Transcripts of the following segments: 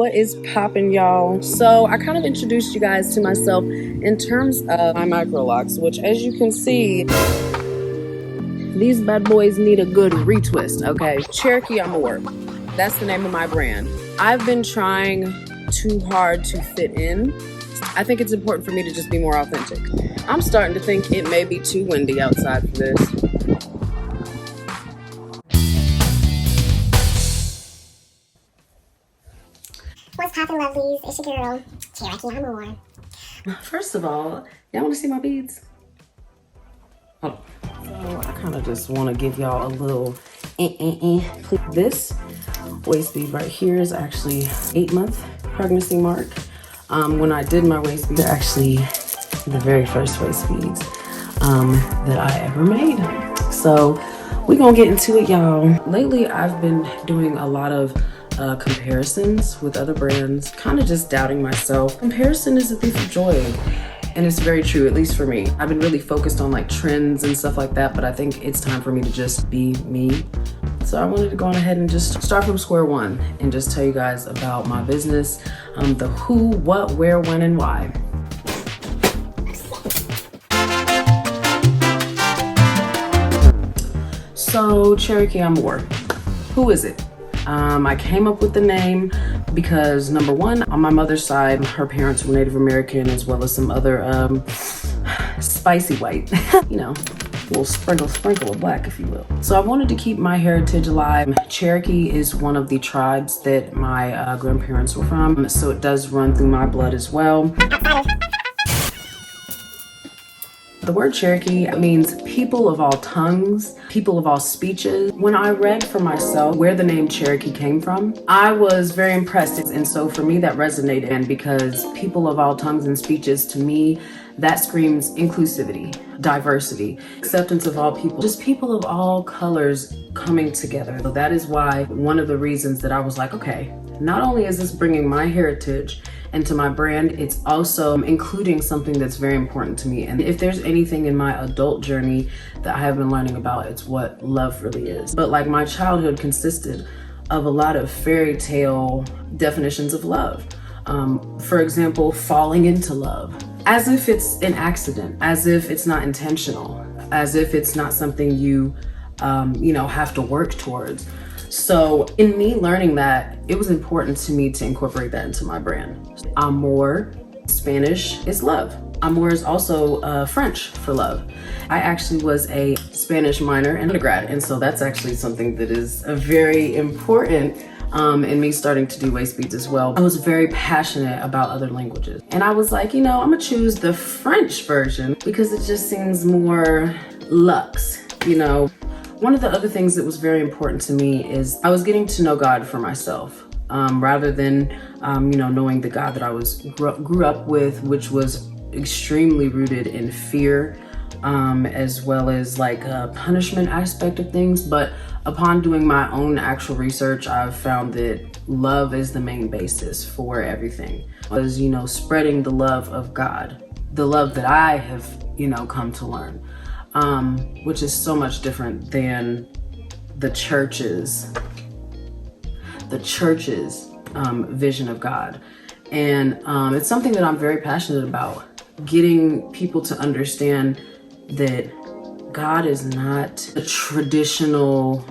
What is poppin', y'all? So I kind of introduced you guys to myself in terms of my micro locks, which as you can see, these bad boys need a good retwist, okay? Cherokee Amour, that's the name of my brand. I've been trying too hard to fit in. I think it's important for me to just be more authentic. I'm starting to think it may be too windy outside for this. What's poppin', lovelies? It's your girl, Cherokee Amour. First of all, y'all want to see my beads? Oh. So I kind of just want to give y'all a little This waist bead right here is actually 8-month pregnancy mark. When I did my waist beads, they're actually the very first waist beads that I ever made. So we're gonna get into it, y'all. Lately, I've been doing a lot of comparisons with other brands, kind of just doubting myself. Comparison is a thief of joy, and it's very true, at least for me. I've been really focused on like trends and stuff like that, but I think it's time for me to just be me. So I wanted to go on ahead and just start from square one and just tell you guys about my business, the who, what, where, when, and why. So Cherokee Amour, who is it? I came up with the name because number one, on my mother's side, her parents were Native American as well as some other spicy white, you know, a little sprinkle of black, if you will. So I wanted to keep my heritage alive. Cherokee is one of the tribes that my grandparents were from, so it does run through my blood as well. The word Cherokee means people of all tongues, people of all speeches. When I read for myself where the name Cherokee came from, I was very impressed. And so for me, that resonated, and because people of all tongues and speeches, to me, that screams inclusivity, diversity, acceptance of all people, just people of all colors coming together. So that is why one of the reasons that I was like, okay, not only is this bringing my heritage into my brand, it's also including something that's very important to me. And if there's anything in my adult journey that I have been learning about, it's what love really is. But like my childhood consisted of a lot of fairy tale definitions of love. For example, falling into love, as if it's an accident, as if it's not intentional, as if it's not something you have to work towards. So in me learning that, it was important to me to incorporate that into my brand. Amour, Spanish, is love. Amour is also French for love. I actually was a Spanish minor in undergrad, and so that's actually something that is very important in me starting to do waist beads as well. I was very passionate about other languages. And I was like, I'm gonna choose the French version because it just seems more luxe, One of the other things that was very important to me is I was getting to know God for myself, rather than, knowing the God that I grew up with, which was extremely rooted in fear, as well as like a punishment aspect of things. But upon doing my own actual research, I've found that love is the main basis for everything. Was, spreading the love of God, the love that I have, come to learn. Which is so much different than the church's vision of God. And it's something that I'm very passionate about, getting people to understand that God is not a traditional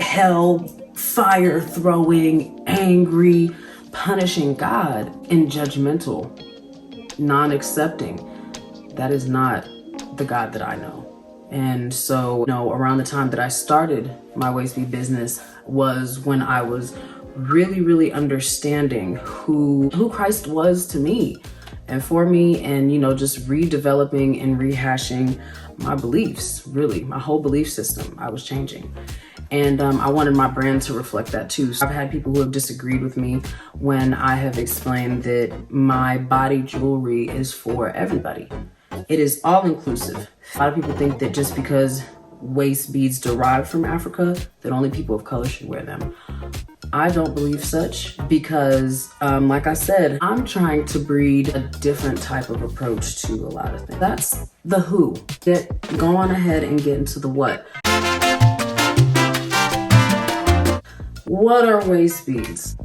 hell, fire throwing, angry, punishing God and judgmental, non-accepting. That is not the God that I know. And so, around the time that I started my waist bead business was when I was really, really understanding who Christ was to me and for me, and, just redeveloping and rehashing my beliefs, really, my whole belief system. I was changing. And I wanted my brand to reflect that too. So I've had people who have disagreed with me when I have explained that my body jewelry is for everybody. It is all inclusive. A lot of people think that just because waist beads derive from Africa, that only people of color should wear them. I don't believe such because, like I said, I'm trying to breed a different type of approach to a lot of things. That's the who. Go on ahead and get into the what. What are waist beads?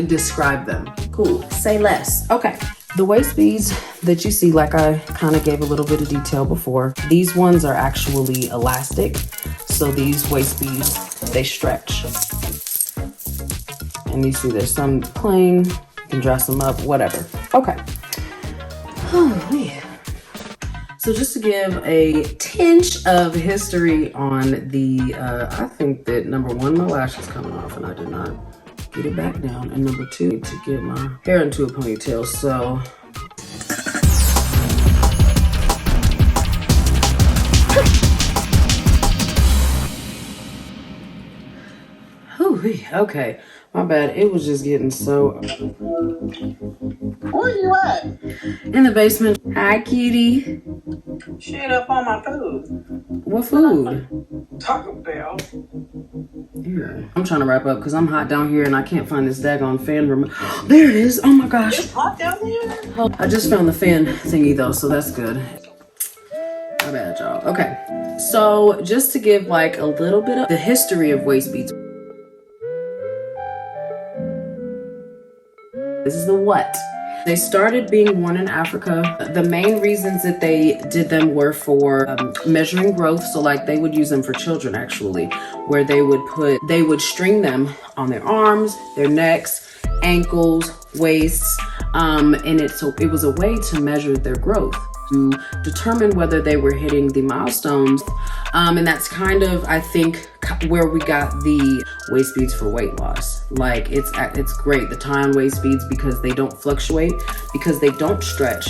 describe them. Cool. Say less. Okay. The waist beads that you see, like I kind of gave a little bit of detail before, these ones are actually elastic. So these waist beads, they stretch. And you see there's some plain, you can dress them up, whatever. Okay. Oh, yeah. So just to give a tinge of history on the, I think that number one, my lash is coming off and I did not get it back down. And number two, to get my hair into a ponytail. So okay, my bad. It was just getting so. Where you at? In the basement. Hi, kitty. Shit up on my food. What food? Taco Bell. Yeah. I'm trying to wrap up because I'm hot down here and I can't find this daggone fan remote. There it is. Oh my gosh. It's hot down there? I just found the fan thingy though, so that's good. My bad, y'all. Okay. So just to give like a little bit of the history of waist beads. This is the what. They started being worn in Africa. The main reasons that they did them were for measuring growth. So like they would use them for children actually, where they would string them on their arms, their necks, ankles, waists. And it was a way to measure their growth, to determine whether they were hitting the milestones. And that's kind of, I think, where we got the waist beads for weight loss. Like it's great, the tie-on waist beads, because they don't fluctuate, because they don't stretch.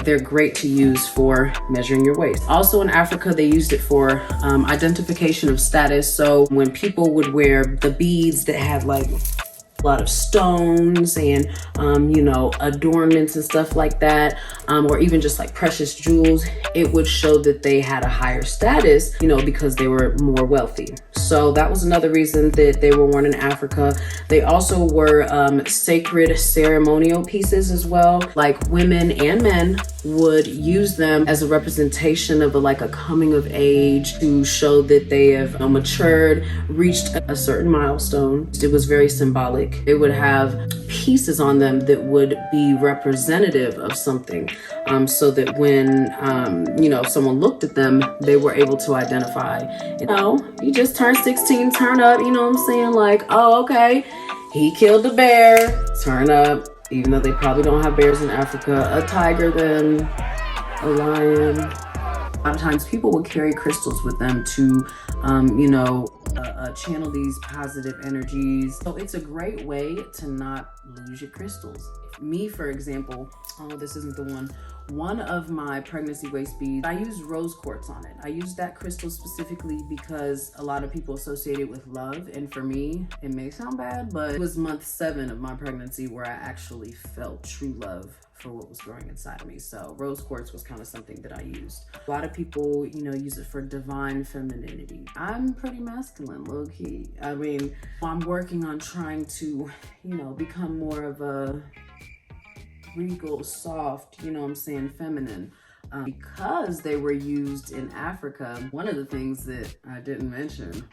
They're great to use for measuring your waist. Also in Africa, they used it for identification of status. So when people would wear the beads that had like a lot of stones and adornments and stuff like that, or even just like precious jewels, it would show that they had a higher status, because they were more wealthy. So that was another reason that they were worn in Africa. They also were sacred ceremonial pieces as well. Like women and men would use them as a representation of a coming of age, to show that they have matured, reached a certain milestone. It was very symbolic. It would have pieces on them that would be representative of something, so that when if someone looked at them, they were able to identify, you just turned 16, turn up, you know what I'm saying? Like, oh, okay, he killed a bear, turn up, even though they probably don't have bears in Africa, a tiger, then a lion. A lot of times people would carry crystals with them to, channel these positive energies. So it's a great way to not lose your crystals. Me, for example, this isn't the one. One of my pregnancy waist beads, I used rose quartz on it. I used that crystal specifically because a lot of people associate it with love. And for me, it may sound bad, but it was month 7 of my pregnancy where I actually felt true love for what was growing inside of me. So rose quartz was kind of something that I used. A lot of people, use it for divine femininity. I'm pretty masculine, low key. I mean, I'm working on trying to, become more of a regal, soft, feminine. Because they were used in Africa, one of the things that I didn't mention,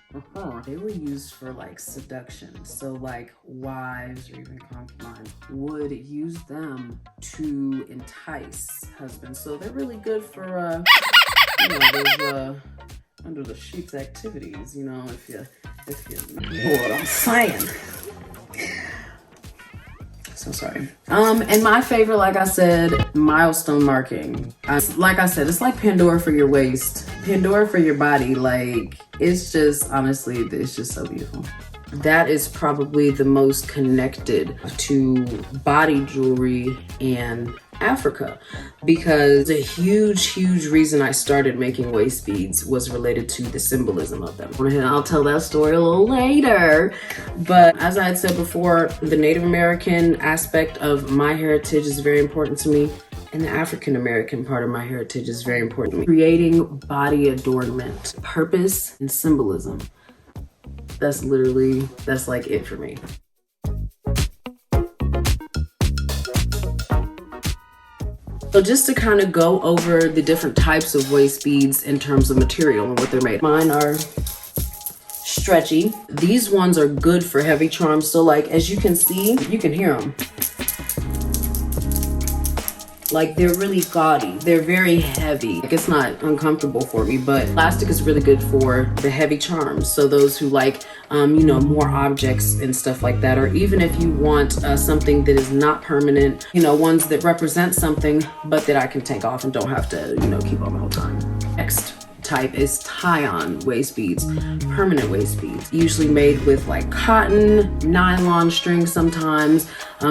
they were used for seduction. So wives or even concubines would use them to entice husbands. So they're really good for those under the sheets activities, if you know what I'm saying. So sorry. And my favorite, like I said, milestone marking. Like I said, it's like Pandora for your waist, Pandora for your body. It's just, honestly, it's just so beautiful. That is probably the most connected to body jewelry in Africa, because a huge reason I started making waist beads was related to the symbolism of them. And I'll tell that story a little later. But as I had said before, the Native American aspect of my heritage is very important to me. And the African American part of my heritage is very important to me. Creating body adornment, purpose, and symbolism. That's like it for me. So just to kind of go over the different types of waist beads in terms of material and what they're made. Mine are stretchy. These ones are good for heavy charms. So like, as you can see, you can hear them. Like, they're really gaudy. They're very heavy. Like, it's not uncomfortable for me, but elastic is really good for the heavy charms. So those who like, you know, more objects and stuff like that, or even if you want something that is not permanent, you know, ones that represent something, but that I can take off and don't have to, you know, keep on the whole time. Next type is tie-on waist beads, permanent waist beads, usually made with like cotton, nylon string sometimes.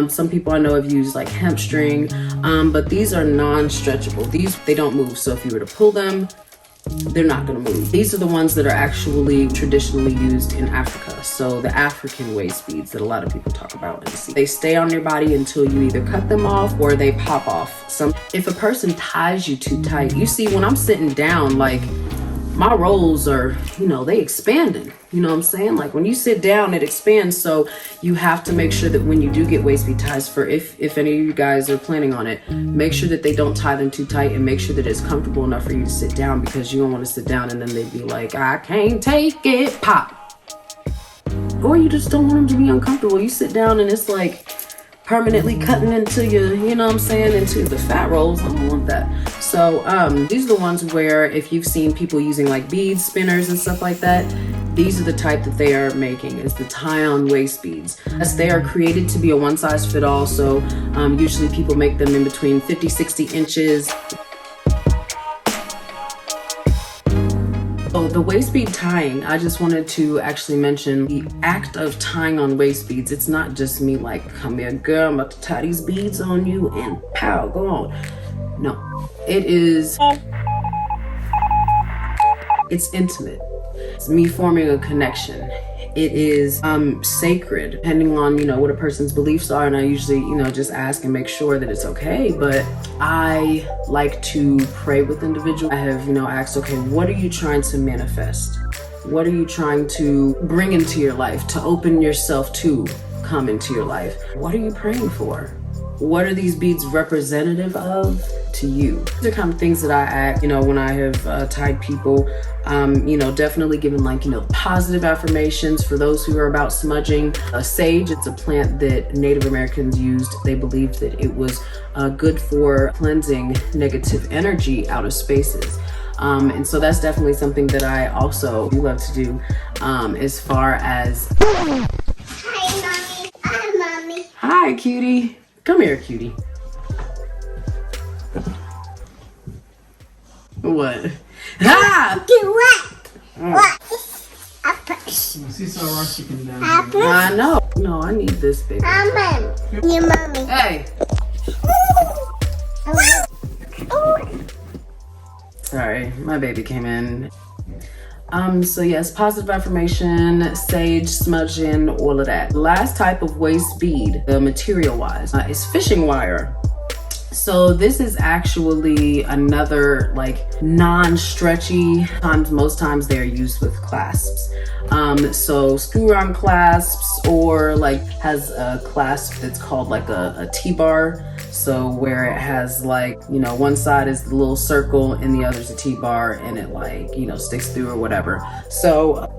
Some people I know have used like hemp string, but these are non-stretchable. They don't move, so if you were to pull them, they're not gonna move. These are the ones that are actually traditionally used in Africa. So the African waist beads that a lot of people talk about and see. They stay on your body until you either cut them off or they pop off. If a person ties you too tight, you see when I'm sitting down, like my rolls are, you know, they expanding. You know what I'm saying? Like when you sit down, it expands. So you have to make sure that when you do get waist bead ties, for if any of you guys are planning on it, make sure that they don't tie them too tight and make sure that it's comfortable enough for you to sit down, because you don't want to sit down and then they'd be like, I can't take it, pop. Or you just don't want them to be uncomfortable. You sit down and it's like permanently cutting into your, you know what I'm saying, into the fat rolls. I don't want that. So these are the ones where if you've seen people using like bead spinners and stuff like that, these are the type that they are making, is the tie-on waist beads. As they are created to be a one-size-fit-all, so usually people make them in between 50-60 inches. Oh, the waist bead tying, I just wanted to actually mention the act of tying on waist beads. It's not just me like, come here girl, I'm about to tie these beads on you and pow, go on. No, it's intimate. It's me forming a connection. It is sacred, depending on, you know, what a person's beliefs are. And I usually, you know, just ask and make sure that it's okay. But I like to pray with individuals. I have, you know, asked, okay, what are you trying to manifest? What are you trying to bring into your life, to open yourself to come into your life? What are you praying for? What are these beads representative of to you? These are kind of things that I ask, you know, when I have tied people, you know, definitely giving like, you know, positive affirmations for those who are about smudging. Sage, it's a plant that Native Americans used. They believed that it was good for cleansing negative energy out of spaces. And so that's definitely something that I also love to do as far as... Hi, Mommy. Hi, Mommy. Hi, cutie. Come here, cutie. What? Ah! Do what? What? A push. See some rocks you can down. A push. I know. No, I need this, baby. Mom. Your mommy. Hey. Oh. Sorry, my baby came in. So yes, positive affirmation, sage, smudging, all of that. The last type of waist bead, the material wise, is fishing wire. So this is actually another like non-stretchy, most times they're used with clasps. So screw-on clasps, or like has a clasp that's called like a T-bar. So where it has like, you know, one side is the little circle and the other's a T-bar, and it like, you know, sticks through or whatever. So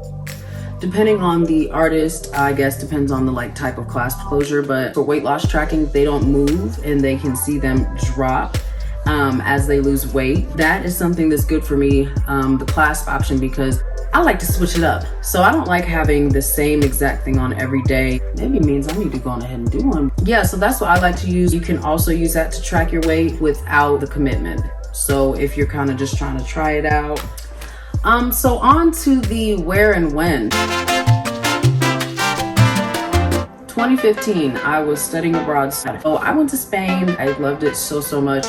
depending on the artist, I guess depends on the like type of clasp closure, but for weight loss tracking, they don't move and they can see them drop as they lose weight. That is something that's good for me, the clasp option, because I like to switch it up. So I don't like having the same exact thing on every day. Maybe it means I need to go on ahead and do one. Yeah, so that's what I like to use. You can also use that to track your weight without the commitment. So if you're kind of just trying to try it out. So on to the where and when. 2015, I was studying abroad. So I went to Spain. I loved it so much.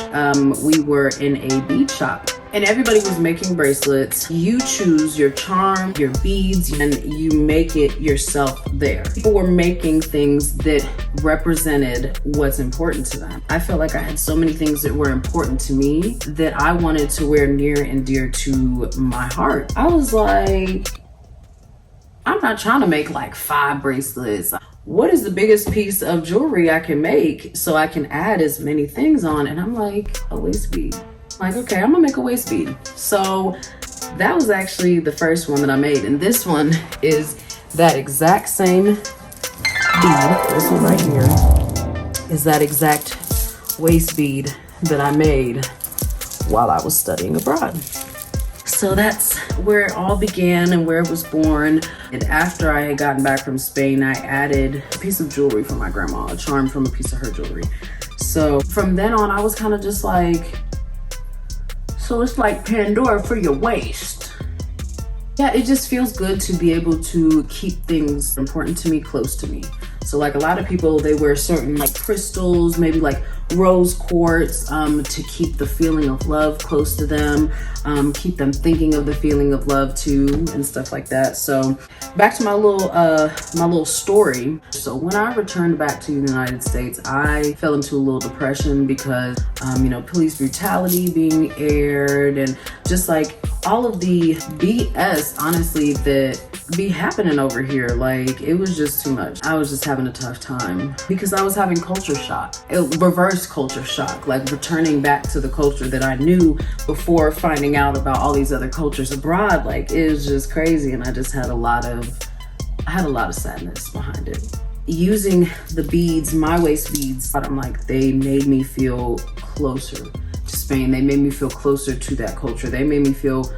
We were in a bead shop and everybody was making bracelets. You choose your charm, your beads, and you make it yourself there. People were making things that represented what's important to them. I felt like I had so many things that were important to me that I wanted to wear near and dear to my heart. I was like, I'm not trying to make like 5 bracelets. What is the biggest piece of jewelry I can make so I can add as many things on? And I'm like, a waist bead. Like, okay, I'm gonna make a waist bead. So That was actually the first one that I made, and this one is that exact same bead. This one right here is that exact waist bead that I made while I was studying abroad. So that's where it all began and where it was born. And after I had gotten back from Spain, I added a piece of jewelry from my grandma, a charm from a piece of her jewelry. So from then on, I was kind of just like, so it's like Pandora for your waist. Yeah, it just feels good to be able to keep things important to me close to me. So like a lot of people, they wear certain like crystals, maybe like rose quartz, to keep the feeling of love close to them, keep them thinking of the feeling of love too, and stuff like that. So back to my little story. So when I returned back to the United States, I fell into a little depression because, police brutality being aired and just like all of the BS, honestly, that be happening over here. Like, it was just too much. I was just having a tough time because I was having culture shock, reverse culture shock, like returning back to the culture that I knew before finding out about all these other cultures abroad. Like, it was just crazy, and I just had a lot of sadness behind it. Using the beads, my waist beads, I'm like, they made me feel closer to Spain. They made me feel closer to that culture. They made me feel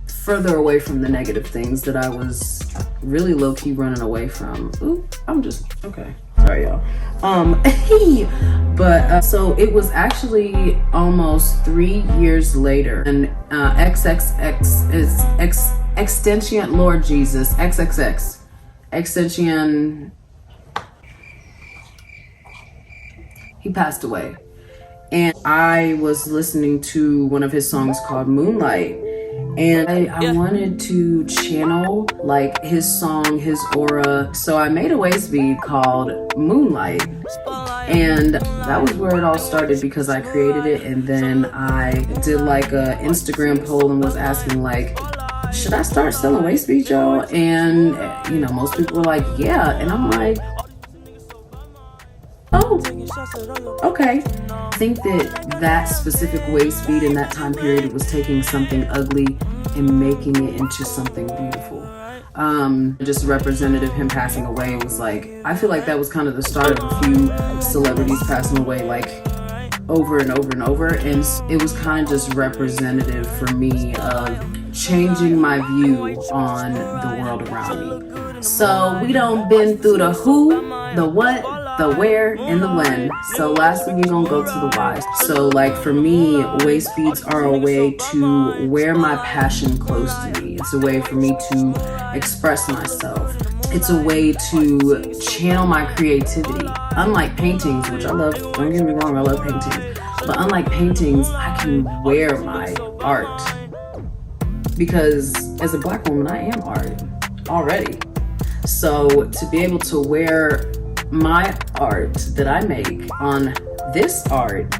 further away from the negative things that I was really low-key running away from. Ooh, I'm just, okay. Sorry, y'all. So it was actually almost 3 years later, and XXX is Extension Lord Jesus, XXX, Extension, he passed away. And I was listening to one of his songs called Moonlight. And I wanted to channel like his song, his aura. So I made a waist bead called Moonlight. And that was where it all started because I created it. And then I did like a Instagram poll and was asking like, should I start selling waist beads, y'all? And most people were like, yeah. And I'm like, oh, okay. I think that specific waist bead in that time period, it was taking something ugly and making it into something beautiful. Just representative him passing away was like, I feel like that was kind of the start of a few celebrities passing away like over and over and over. And it was kind of just representative for me of changing my view on the world around me. So we done been through the who, the what, the where, and the when. So lastly, we're gonna go to the why. So like for me, waist beads are a way to wear my passion close to me. It's a way for me to express myself. It's a way to channel my creativity. Unlike paintings, which I love, don't get me wrong, I love painting. But unlike paintings, I can wear my art. Because as a Black woman, I am art already. So to be able to wear my art that I make on this art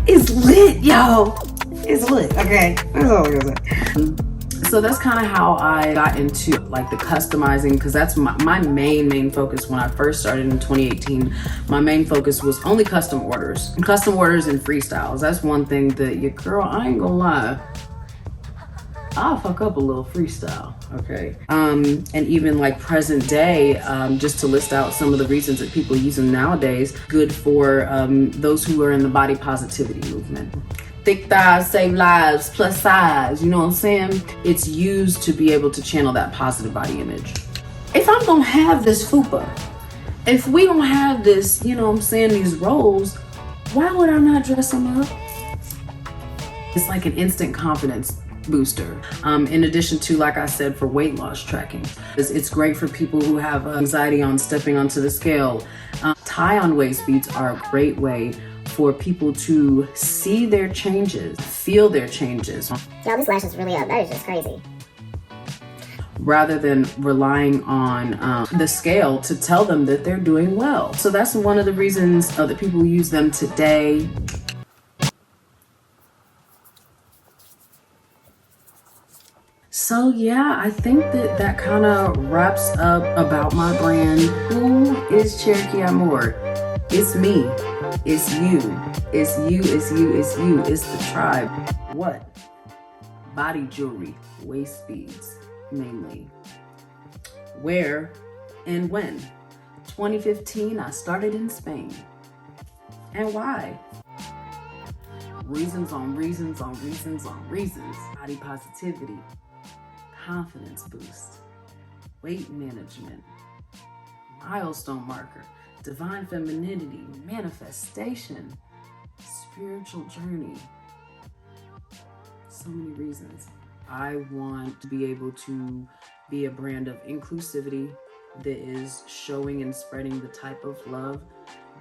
is lit, yo. It's lit, okay? That's all I'm gonna say. So that's kind of how I got into like the customizing, because that's my main focus when I first started in 2018. My main focus was only custom orders and freestyles. That's one thing that your girl, I ain't gonna lie, I'll fuck up a little freestyle, okay? And even like present day, just to list out some of the reasons that people use them nowadays, good for those who are in the body positivity movement. Thick thighs save lives, plus size, you know what I'm saying? It's used to be able to channel that positive body image. If I'm gonna have this fupa, if we gonna have this, you know what I'm saying, these rolls, why would I not dress them up? It's like an instant confidence booster. In addition to, like I said, for weight loss tracking. It's great for people who have anxiety on stepping onto the scale. Tie-on waist beads are a great way for people to see their changes, feel their changes. Yo, this lash is really up. That is just crazy. Rather than relying on the scale to tell them that they're doing well. So that's one of the reasons that people use them today. So yeah, I think that kind of wraps up about my brand. Who is Cherokee Amore? It's me. It's you. It's you. It's you. It's you. It's the tribe. What? body jewelry, waist beads, mainly. Where and when? 2015, I started in Spain. And why? Reasons on reasons on reasons on reasons. Body positivity, confidence boost, weight management, milestone marker, divine femininity, manifestation, spiritual journey. So many reasons. I want to be able to be a brand of inclusivity that is showing and spreading the type of love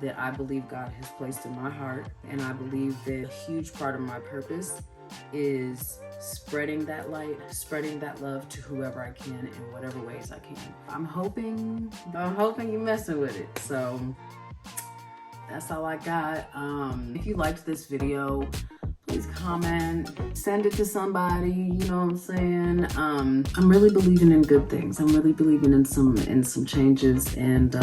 that I believe God has placed in my heart. And I believe that a huge part of my purpose is spreading that light, spreading that love to whoever I can in whatever ways I can. I'm hoping you're messing with it. So that's all I got. If you liked this video, please comment, send it to somebody, you know what I'm saying? I'm really believing in good things. I'm really believing in some changes, and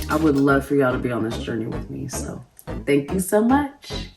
I would love for y'all to be on this journey with me. So thank you so much.